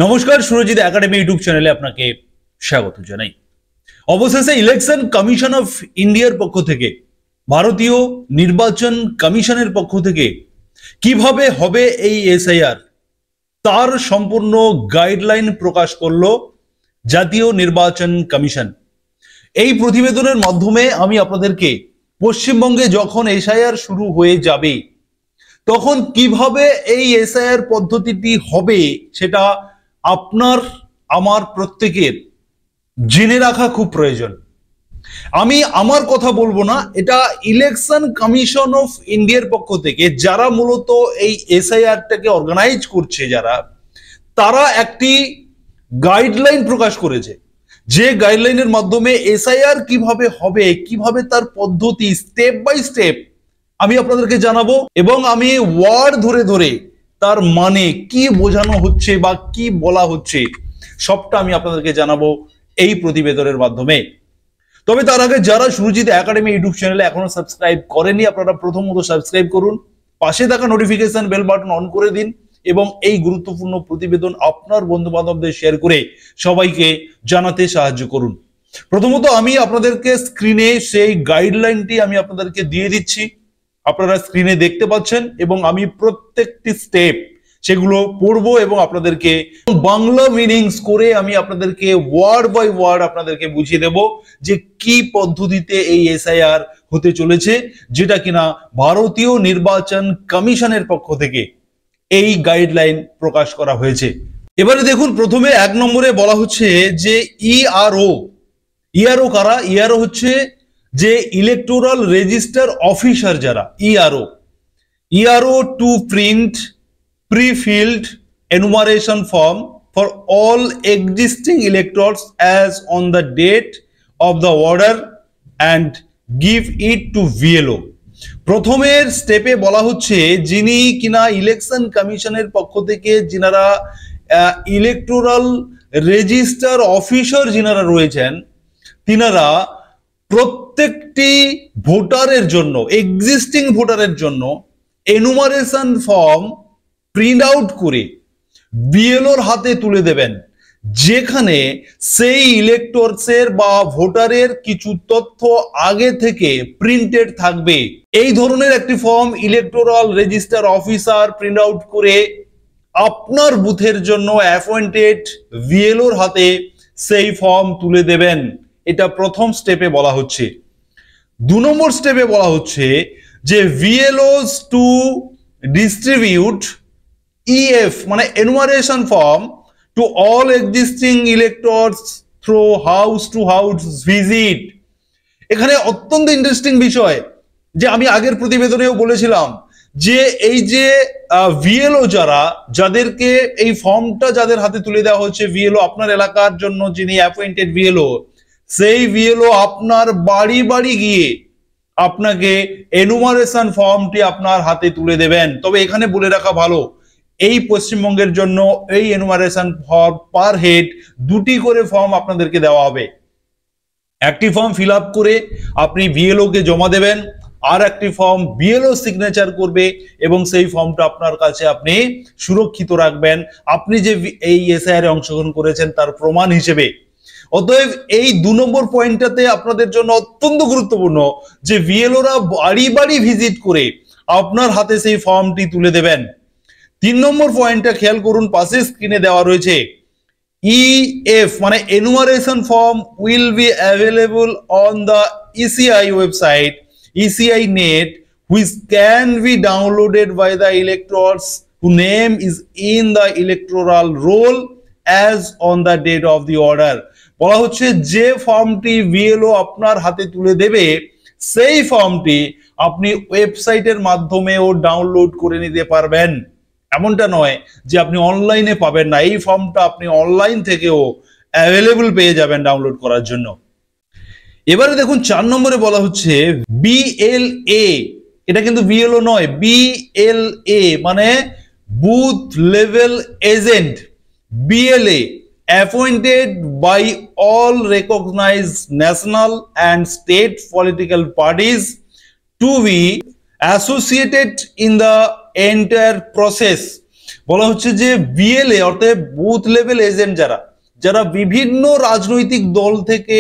নমস্কার, Surajit academy YouTube চ্যানেলে আপনাকে স্বাগত জানাই। অবশেষে ইলেকশন কমিশন অফ ইন্ডিয়ার পক্ষ থেকে, ভারতীয় নির্বাচন কমিশনের পক্ষ থেকে কিভাবে হবে এই এসআইআর তার সম্পূর্ণ গাইডলাইন প্রকাশ করলো জাতীয় নির্বাচন কমিশন। এই প্রতিবেদনের মাধ্যমে আমি আপনাদেরকে পশ্চিমবঙ্গে যখন এসআইআর শুরু হয়ে যাবে তখন কিভাবে এই এসআইআর পদ্ধতিটি হবে সেটা আপনার আমার প্রত্যেকের জেনে রাখা খুব প্রয়োজন। আমি আমার কথা বলবো না, এটা ইলেকশন কমিশন অফ ইন্ডিয়ার পক্ষ থেকে যারা মূলত এই এসআইআরটাকে অর্গানাইজ করছে, তারা একটি গাইডলাইন প্রকাশ করেছে, যে গাইডলাইনের মাধ্যমে এসআইআর কিভাবে হবে, কিভাবে তার পদ্ধতি স্টেপ বাই স্টেপ আমি আপনাদেরকে জানাবো, এবং আমি ওয়ার্ড ধরে ধরে তার মানে কি বোঝানো হচ্ছে বা কি বলা হচ্ছে সবটা আমি আপনাদেরকে জানাবো এই প্রতিবেদনের মাধ্যমে। তবে তার আগে যারা সুরজিৎ একাডেমি ইউটিউব চ্যানেলে এখনো সাবস্ক্রাইব করেনি, আপনারা প্রথমত সাবস্ক্রাইব করুন, পাশে থাকা নোটিফিকেশন বেল বাটন অন করে দিন এবং এই গুরুত্বপূর্ণ প্রতিবেদন আপনার বন্ধু বান্ধবদের শেয়ার করে সবাইকে জানাতে সাহায্য করুন। প্রথমত আমি আপনাদেরকে স্ক্রিনে সেই গাইডলাইনটি আমি আপনাদেরকে দিয়ে দিচ্ছি, আপনারা স্ক্রিনে দেখতে পাচ্ছেন, এবং আমি প্রত্যেকটি স্টেপ সেগুলো পড়বো এবং আপনাদেরকে বাংলা মিনিংস করে আমি আপনাদেরকে ওয়ার্ড বাই ওয়ার্ড আপনাদেরকে বুঝিয়ে দেব যে কি পদ্ধতিতে এই এসআইআর হতে চলেছে, যেটা কিনা ভারতীয় নির্বাচন কমিশনের পক্ষ থেকে এই গাইডলাইন প্রকাশ করা হয়েছে। এবারে দেখুন, প্রথমে 1 নম্বরে বলা হচ্ছে যে ইআরও কারা? ইআরও হচ্ছে যে ইলেকটোরাল রেজিস্টার অফিসার, যারা ERO to print pre-filled enumeration form for all existing electors as on the date of the order and give it to VLO। প্রথমের স্টেপে বলা হচ্ছে যিনি কিনা ইলেকশন কমিশনের পক্ষ থেকে যিনারা ইলেকটোরাল রেজিস্টার অফিসার যিনারা রয়েছেন, তিনারা প্রত্যেকটি ভোটারের জন্য, এক্সিস্টিং ভোটারের জন্য এনুমারেশন ফর্ম প্রিন্ট আউট করে বিএলওর হাতে তুলে দেবেন, যেখানে সেই ইলেক্টরসের বা ভোটারের কিছু তথ্য আগে থেকে প্রিন্টেড থাকবে। এই ধরনের একটি form electoral register officer print out করে আপনার বুথের জন্য অ্যাপয়েন্টেড বিএলওর হাতে সেই ফর্ম তুলে দেবেন। এটা প্রথম স্টেপে বলা হচ্ছে। 2 নম্বর স্টেপে বলা হচ্ছে যে VLOs টু ডিস্ট্রিবিউট EF মানে enumeration form to all existing electors through house to house visit। এখানে অত্যন্ত ইন্টারেস্টিং বিষয় যে আমি আগের প্রতিবেদনেও বলেছিলাম যে এই যে VLO যাদেরকে এই ফর্মটা যাদের হাতে তুলে দেওয়া হচ্ছে, VLO আপনার এলাকার জন্য যিনি অ্যাপয়েন্টেড VLO, সেই VLO আপনার বাড়ি বাড়ি গিয়ে আপনাকে এনুমারেশন ফর্মটি আপনার হাতে তুলে দেবেন। তবে এখানে বলে রাখা ভালো, এই পশ্চিমবঙ্গের জন্য এই এনুমারেশন ফর্ম পার হেড 2টি করে ফর্ম আপনাদেরকে দেওয়া হবে। একটি ফর্ম ফিল আপ করে আপনি বিএলও কে জমা দেবেন, আর একটি ফর্ম বিএলও সিগনেচার করবে এবং সেই ফর্মটা আপনার কাছে আপনি সুরক্ষিত রাখবেন, আপনি যে এই এসআইআর এ অংশগ্রহণ করেছেন তার প্রমাণ হিসেবে। অতএব এই 2 নম্বর পয়েন্টটাতে আপনাদের জন্য অত্যন্ত গুরুত্বপূর্ণ যে বিএলওরা বাড়ি বাড়ি ভিজিট করে আপনার হাতে সেই ফর্মটি তুলে দেবেন। 3 নম্বর পয়েন্টটা খেয়াল করুন, পাশে স্ক্রিনে দেওয়া রয়েছে EF মানে enumeration form will be available on the ECI website ECI net, which can be downloaded by the electors whose name is in the electoral roll as on the date of the order। বলা হচ্ছে যে ফর্মটি VLO আপনার হাতে তুলে দেবে সেই ফর্মটি আপনি ওয়েবসাইটের মাধ্যমেও ডাউনলোড করে নিতে পারবেন। এমনটা নয় যে আপনি অনলাইনে পাবেন না, এই ফর্মটা আপনি অনলাইন থেকেও অ্যাভেলেবল পেয়ে যাবেন ডাউনলোড করার জন্য। এবারে দেখুন 4 নম্বরে বলা হচ্ছে BLA, এটা কিন্তু VLO নয়, BLA মানে booth level agent, BLA appointed by all recognized national and state political parties to be associated in the entire process। বলা হচ্ছে যে বিএলএ অর্থাৎ বুথ লেভেল এজেন্ট যারা বিভিন্ন রাজনৈতিক দল থেকে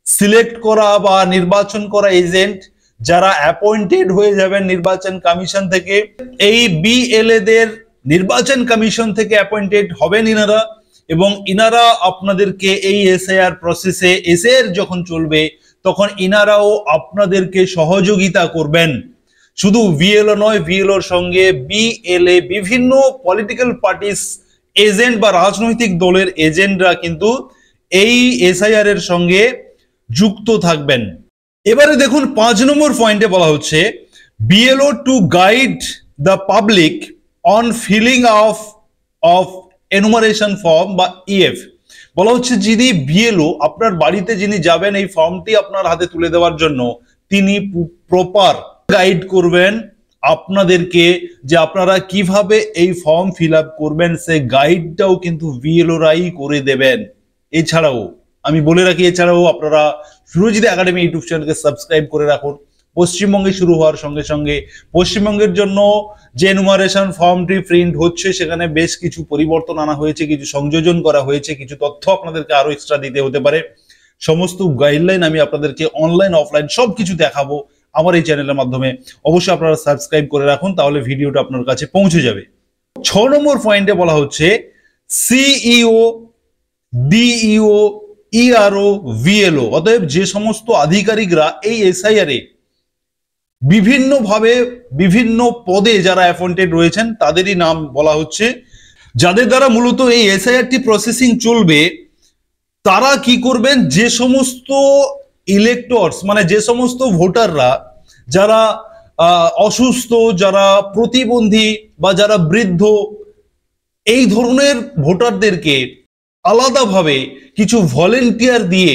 সিলেক্ট করা বা নির্বাচন করা এজেন্ট যারা অ্যাপয়েন্টেড হয়ে যাবেন নির্বাচন কমিশন থেকে, এই বিএলএ দের নির্বাচন কমিশন থেকে অ্যাপয়েন্টেড হবেন ইনারা, এবং ইনারা আপনাদেরকে এই এসআইআর প্রসেসে এসআইআর যখন চলবে তখন ইনারাও আপনাদেরকে সহযোগিতা করবেন। শুধু ভিএলও নয়, ভিএলওর সঙ্গে বিএলএ বিভিন্ন পলিটিক্যাল পার্টিস এজেন্ট বা রাজনৈতিক দলের এজেন্টরা কিন্তু এই এসআইআর এর সঙ্গে যুক্ত থাকবেন। এবারে দেখুন 5 নম্বর পয়েন্টে বলা হচ্ছে BLO to guide the public on filling of enumeration form বা ইএফ। বলা হচ্ছে যিনি বিএলও আপনার বাড়িতে যিনি যাবেন এই ফর্মটি আপনার হাতে তুলে দেওয়ার জন্য, তিনি প্রপার গাইড করবেন আপনাদেরকে যে আপনারা কিভাবে এই ফর্ম ফিল আপ করবেন, সেই গাইডটাও কিন্তু বিএলওরাই করে দেবেন। এছাড়াও আমি বলে রাখি, এছাড়াও আপনারা সুরজিৎ একাডেমি ইউটিউব চ্যানেলকে সাবস্ক্রাইব করে রাখুন। পশ্চিমবঙ্গে শুরু হওয়ার সঙ্গে সঙ্গে পশ্চিমবঙ্গের জন্য যে এনুমারেশন ফর্মটি প্রিন্ট হচ্ছে সেখানে বেশ কিছু পরিবর্তন আনা হয়েছে, কিছু সংযোজন করা হয়েছে, কিছু তথ্য আপনাদেরকে আরো এক্সট্রা দিতে হতে পারে। সমস্ত গাইডলাইন আমি আপনাদেরকে অনলাইন অফলাইন সবকিছু দেখাবো আমার এই চ্যানেলের মাধ্যমে। অবশ্যই আপনারা সাবস্ক্রাইব করে রাখুন, তাহলে ভিডিওটা আপনার কাছে পৌঁছে যাবে। 6 নম্বর পয়েন্টে বলা হচ্ছে সিইও, ডিইও, ইআরও, ভিএলও অতএব যে সমস্ত আধিকারিকরা এই এসআইআর এ বিভিন্নভাবে বিভিন্ন পদে যারা অ্যাপয়েন্টেড রয়েছেন তাদেরই নাম বলা হচ্ছে, যাদের দ্বারা মূলত এই এসআইআরটি প্রসেসিং চলবে। তারা কি করবেন, যে সমস্ত ইলেক্টরস মানে যে সমস্ত ভোটাররা যারা অসুস্থ, যারা প্রতিবন্ধী বা যারা বৃদ্ধ, এই ধরনের ভোটারদেরকে আলাদাভাবে কিছু ভলেন্টিয়ার দিয়ে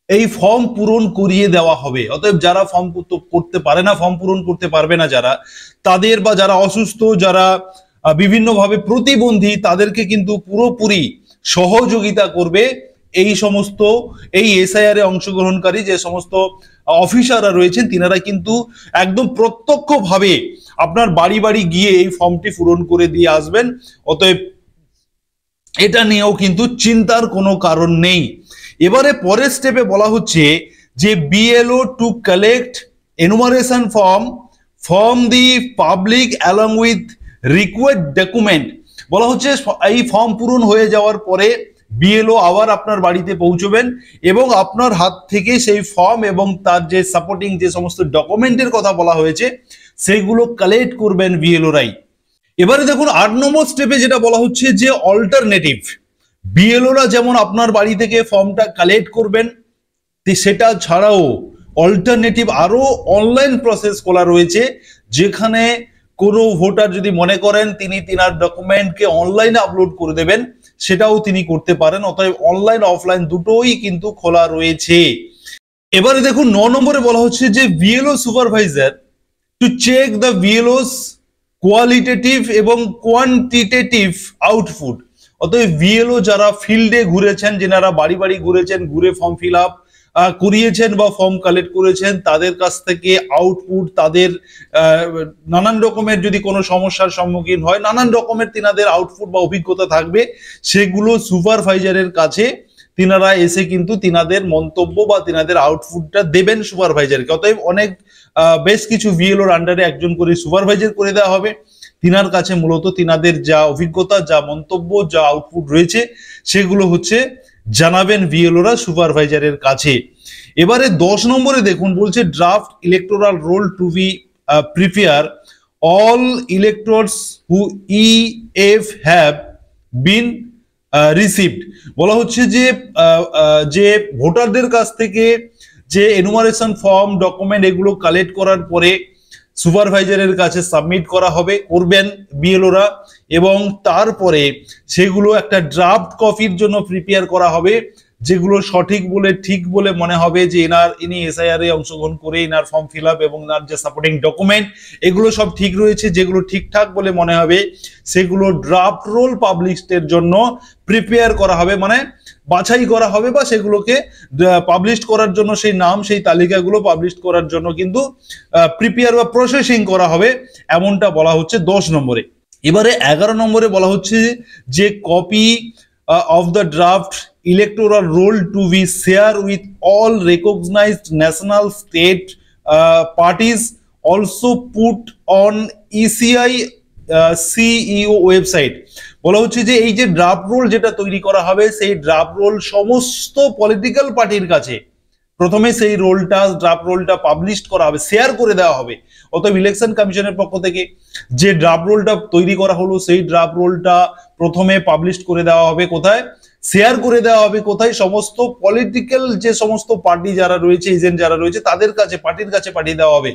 এই ফর্ম পূরণ করিয়ে দেওয়া হবে। অতএব যারা ফর্ম করতে পারে না, ফর্ম পূরণ করতে পারবে না যারা, তাদের বা যারা অসুস্থ, যারা বিভিন্নভাবে প্রতিবন্ধী, তাদেরকে কিন্তু পুরোপুরি সহযোগিতা করবে এই সমস্ত এই এসআইআর এ অংশগ্রহণকারী যে সমস্ত অফিসাররা রয়েছেন, তিনারা কিন্তু একদম প্রত্যক্ষভাবে আপনার বাড়ি বাড়ি গিয়ে এই ফর্মটি পূরণ করে দিয়ে আসবেন। অতএব এটা নিয়েও কিন্তু চিন্তার কোনো কারণ নেই। এবারে পরের স্টেপে বলা হচ্ছে যে BLO to collect enumeration form the public along with required document. বলা হচ্ছে এই ফর্ম পূরণ হয়ে যাওয়ার পরে বিএলও আবার আপনার বাড়িতে পৌঁছবেন এবং আপনার হাত থেকে সেই ফর্ম এবং তার যে সাপোর্টিং যে সমস্ত ডকুমেন্টের কথা বলা হয়েছে সেইগুলো কালেক্ট করবেন বিএলওরাই। এবারে দেখুন 8 নম্বর স্টেপে যেটা বলা হচ্ছে যে অল্টারনেটিভ, বিএলওরা যেমন আপনার বাড়ি থেকে ফর্মটা কালেক্ট করবেন, সেটা ছাড়াও অল্টারনেটিভ আরো অনলাইন প্রসেস খোলা রয়েছে, যেখানে কোনো ভোটার যদি মনে করেন তিনি তিনার ডকুমেন্টকে অনলাইনে আপলোড করে দেবেন, সেটাও তিনি করতে পারেন। অতএব অনলাইন অফলাইন দুটোই কিন্তু খোলা রয়েছে। এবারে দেখুন 9 নম্বরে বলা হচ্ছে যে BLO supervisor to check the BLOs qualitative এবং কোয়ান্টিটেটিভ আউটপুট। অতএব বিএলও যারা ফিল্ডে ঘুরেছেন, যেনারা বাড়ি বাড়ি ঘুরেছেন, ঘুরে ফর্ম ফিল আপ করিয়েছেন বা ফর্ম কালেক্ট করেছেন, তাদের কাছ থেকে আউটপুট, তাদের নানান রকমের যদি কোনো সমস্যার সম্মুখীন হয়, নানান রকমের তিনাদের আউটপুট বা অভিজ্ঞতা থাকবে, সেগুলো সুপারভাইজারের কাছে তিনারা এসে কিন্তু তিনাদের মন্তব্য বা তিনাদের আউটপুটটা দেবেন সুপারভাইজারকে। অতএব অনেক বেশ কিছু ভিএলওর আন্ডারে একজন করে সুপারভাইজার করে দেওয়া হবে। তিনার কাছে মূলত তিনাদের যা অভিজ্ঞতা, যা মন্তব্য, যা আউটপুট রয়েছে সেগুলো হচ্ছে জানাবেন ভিএলওরা সুপারভাইজারের কাছে। এবারে 10 নম্বরে দেখুন বলছে draft electoral roll to be prepare all electors who EF have been received. বলা হচ্ছে যে ভোটারদের কাছ থেকে যে এনুমারেশন ফর্ম, ডকুমেন্ট এগুলো কালেক্ট করার পরে সুপারভাইজারের কাছে সাবমিট করা হবে, করবেন বিএলওরা, এবং তারপরে সেগুলো একটা ড্রাফট কপির জন্য প্রিপেয়ার করা হবে, যেগুলো সঠিক বলে ঠিক বলে মনে হবে যে ইনি এসআইআর এ অংশগ্রহণ করে ইনার ফর্ম ফিল আপ এবং ইনার যে সাপোর্টিং ডকুমেন্ট এগুলো সব ঠিক রয়েছে, যেগুলো ঠিকঠাক বলে মনে হবে সেগুলো ড্রাফট রোল পাবলিশের জন্য প্রিপেয়ার করা হবে, মানে বাছাই করা হবে বা সেগুলোকে পাবলিশ করার জন্য সেই নাম, সেই তালিকাগুলো পাবলিশ করার জন্য কিন্তু প্রিপেয়ার বা প্রসেসিং করা হবে, এমনটা বলা হচ্ছে 10 নম্বরে। এবারে 11 নম্বরে বলা হচ্ছে যে copy of the draft electoral roll to be share with all recognised national state parties also put on ECI CEO website. বলা হচ্ছে যে এই যে ড্রাফট রোল যেটা তৈরি করা হবে সেই ড্রাফট রোল সমস্ত পলিটিক্যাল পার্টির কাছে প্রথমে সেই ড্রাফট রোলটা পাবলিশ করা হবে, শেয়ার করে দেওয়া হবে। অতএব ইলেকশন কমিশনের পক্ষ থেকে যে ড্রাফট রোলটা তৈরি করা হলো সেই ড্রাফট রোলটা প্রথমে পাবলিশ করে দেওয়া হবে কোথায়, শেয়ার করে দেওয়া হবে কোথায়, সমস্ত পলিটিক্যাল যে সমস্ত পার্টি যারা রয়েছে, এজেন্ট যারা রয়েছে তাদের কাছে, পার্টির কাছে পাঠিয়ে দেওয়া হবে।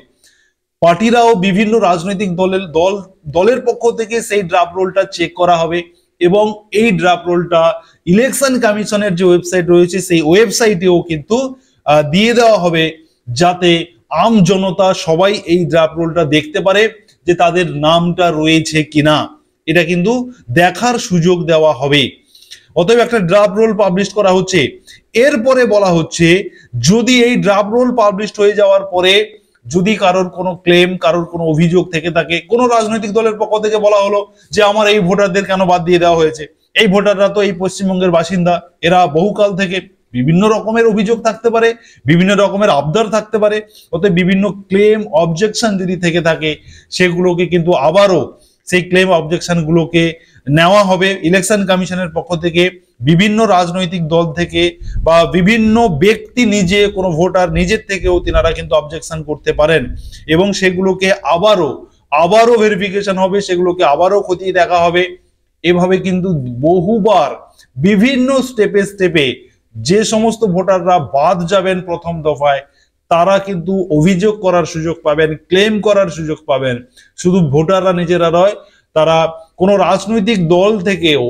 পার্টিরাও বিভিন্ন রাজনৈতিক দলের পক্ষ থেকে সেই ড্রাফট রোলটা চেক করা হবে এবং এই ড্রাফট রোলটা ইলেকশন কমিশনের যে ওয়েবসাইট রয়েছে সেই ওয়েবসাইটেও কিন্তু দিয়ে দেওয়া হবে, যাতে আম জনতা সবাই এই ড্রাফট রোলটা দেখতে পারে যে তাদের নামটা রয়েছে কিনা, এটা কিন্তু দেখার সুযোগ দেওয়া হবে। অতএব একটা ড্রাফট রোল পাবলিশ করা হচ্ছে। এরপরে বলা হচ্ছে যদি এই ড্রাফট রোল পাবলিশ হয়ে যাওয়ার পরে যদি কারোর কোনো ক্লেম, কারোর কোনো অভিযোগ থেকে থাকে, কোনো রাজনৈতিক দলের পক্ষ থেকে বলা হলো যে আমার এই ভোটারদের কেন বাদ দিয়ে দেওয়া হয়েছে, এই ভোটাররা তো এই পশ্চিমবঙ্গের বাসিন্দা, এরা বহুকাল থেকে, বিভিন্ন রকমের অভিযোগ থাকতে পারে, বিভিন্ন রকমের আবদার থাকতে পারে। অতএব বিভিন্ন ক্লেম অবজেকশন যদি থেকে থাকে সেগুলোকে কিন্তু আবারও সেই ক্লেম অবজেকশন গুলোকে নেওয়া হবে ইলেকশন কমিশনের পক্ষ থেকে, বিভিন্ন রাজনৈতিক দল থেকে বা বিভিন্ন ব্যক্তি নিজে, কোনো ভোটার নিজের থেকেও তিনারা কিন্তু অবজেকশন করতে পারেন এবং সেগুলোকে আবারও ভেরিফিকেশন হবে, সেগুলোকে আবারও খতিয়ে দেখা হবে। এভাবে কিন্তু বহুবার বিভিন্ন স্টেপে যে সমস্ত ভোটাররা বাদ যাবেন প্রথম দফায় তারা কিন্তু অভিযোগ করার সুযোগ পাবেন, ক্লেম করার সুযোগ পাবেন। শুধু ভোটাররা নিজেরা নয়, তারা কোনো রাজনৈতিক দল থেকেও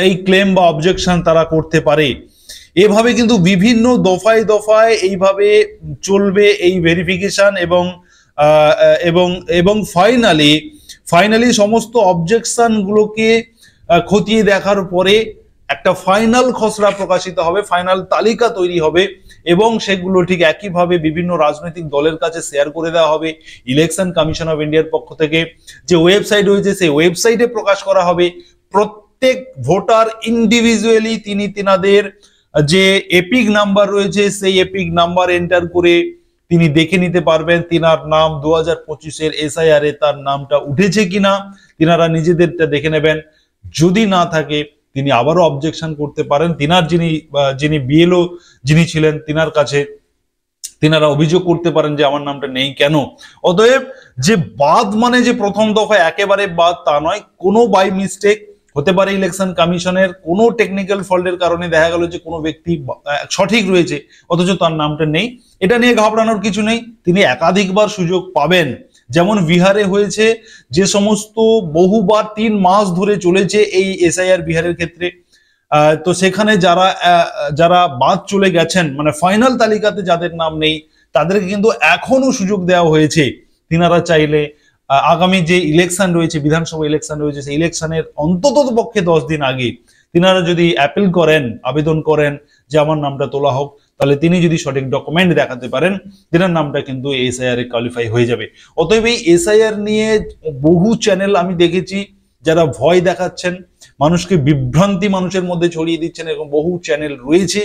এই ক্লেম বা অবজেকশন তারা করতে পারে। এভাবে কিন্তু বিভিন্ন দফায় দফায় এইভাবে চলবে এই ভেরিফিকেশন এবং ফাইনালি সমস্ত অবজেকশন গুলোকে খতিয়ে দেখার পরে একটা ফাইনাল খসড়া প্রকাশিত হবে, ফাইনাল তালিকা তৈরি হবে এবং সেগুলো ঠিক একইভাবে বিভিন্ন রাজনৈতিক দলের কাছে শেয়ার করে দেওয়া হবে। ইলেকশন কমিশন অফ ইন্ডিয়ার পক্ষ থেকে যে ওয়েবসাইট রয়েছে সেই ওয়েবসাইটে প্রকাশ করা হবে। প্রত্যেক ভোটার ইন্ডিভিজুয়ালি তিনাদের যে এপিক নাম্বার রয়েছে সেই এপিক নাম্বার এন্টার করে তিনি দেখে নিতে পারবেন তিনার নাম 2025-এর এসআইআর এ তার নামটা উঠেছে কিনা, তিনারা নিজেদেরটা দেখে নেবেন। যদি না থাকে তিনি আবারও অবজেকশন করতে পারেন। তিনার যিনি বিএলও যিনি ছিলেন তিনার কাছে তিনারা অভিযোগ করতে পারেন যে আমার নামটা নেই কেন। অতএব যে বাদ মানে যে প্রথম দফায় একেবারে বাদ তা নয়, কোনো বাই মিস্টেক হতে পারে ইলেকশন কমিশনের কোনো টেকনিক্যাল ফল্টের কারণে দেখা গেল যে কোনো ব্যক্তি সঠিক রয়েছে অথচ তার নামটা নেই, এটা নিয়ে ঘাবড়ানোর কিছু নেই, তিনি একাধিকবার সুযোগ পাবেন। যেমন বিহারে হয়েছে, যে সমস্ত বহুবার 3 মাস ধরে চলেছে এই এসআইআর বিহারের ক্ষেত্রে, তো সেখানে যারা বাদ চলে গেছেন, মানে ফাইনাল তালিকাতে যাদের নাম নেই তাদেরকে কিন্তু এখনো সুযোগ দেওয়া হয়েছে। তিনারা চাইলে আগামী যে ইলেকশন রয়েছে, বিধানসভা ইলেকশন রয়েছে, সেই ইলেকশনের অন্তত পক্ষে 10 দিন আগে তিনারা যদি অ্যাপিল করেন, আবেদন করেন যে আমার নামটা তোলা হোক, তাহলে তিনি যদি সঠিক ডকুমেন্ট দেখাতে পারেন তিনার নামটা কিন্তু এসআইআর এ কোয়ালিফাই হয়ে যাবে। অতএব এই এসআইআর নিয়ে বহু চ্যানেল আমি দেখেছি যারা ভয় দেখাচ্ছেন, মানুষকে বিভ্রান্তি মানুষের মধ্যে ছড়িয়ে দিচ্ছেন, এরকম বহু চ্যানেল রয়েছে।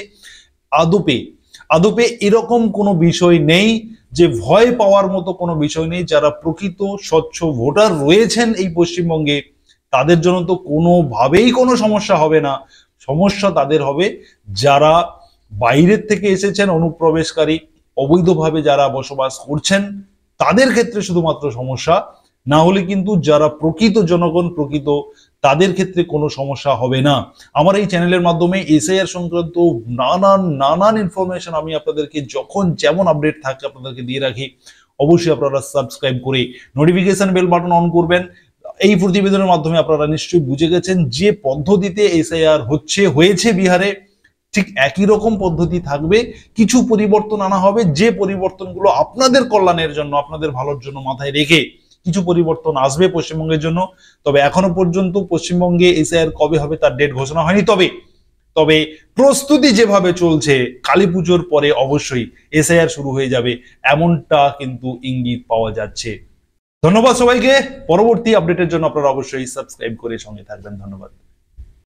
আদপে এরকম কোনো বিষয় নেই, যে ভয় পাওয়ার মতো কোনো বিষয় নেই। যারা প্রকৃত স্বচ্ছ ভোটার রয়েছেন এই পশ্চিমবঙ্গে তাদের জন্য তো কোনোভাবেই কোনো সমস্যা হবে না। সমস্যা তাদের হবে যারা বাইরের থেকে এসেছেন, অনুপ্রবেশকারী, অবৈধভাবে যারা বসবাস করছেন তাদের ক্ষেত্রে শুধুমাত্র সমস্যা, না হলে কিন্তু যারা প্রকৃত জনগণ, তাদের ক্ষেত্রে কোনো সমস্যা হবে না। আমার এই চ্যানেলের মাধ্যমে এসআইআর সংক্রান্ত নানান ইনফরমেশন আমি আপনাদেরকে যখন যেমন আপডেট থাকে আপনাদেরকে দিয়ে রাখি। অবশ্যই আপনারা সাবস্ক্রাইব করে নোটিফিকেশন বেল বাটন অন করবেন। এই প্রতিবেদনের মাধ্যমে আপনারা নিশ্চয়ই বুঝে গেছেন যে পদ্ধতিতে এসআইআর হয়েছে বিহারে, ঠিক একই রকম পদ্ধতি থাকবে, কিছু পরিবর্তন আনা হবে, যে পরিবর্তনগুলো আপনাদের কল্যাণের জন্য, আপনাদের ভালোর জন্য মাথায় রেখে কিছু পরিবর্তন আসবে পশ্চিমবঙ্গের জন্য। তবে এখনো পর্যন্ত পশ্চিমবঙ্গে এসআইআর কবে হবে তার ডেট ঘোষণা হয়নি। তবে প্রস্তুতি যেভাবে চলছে, কালী পুজোর পরে অবশ্যই এসআইআর শুরু হয়ে যাবে এমনটা কিন্তু ইঙ্গিত পাওয়া যাচ্ছে। ধন্যবাদ সবাইকে। পরবর্তী আপডেটের জন্য আপনারা অবশ্যই সাবস্ক্রাইব করে সঙ্গে থাকবেন। ধন্যবাদ।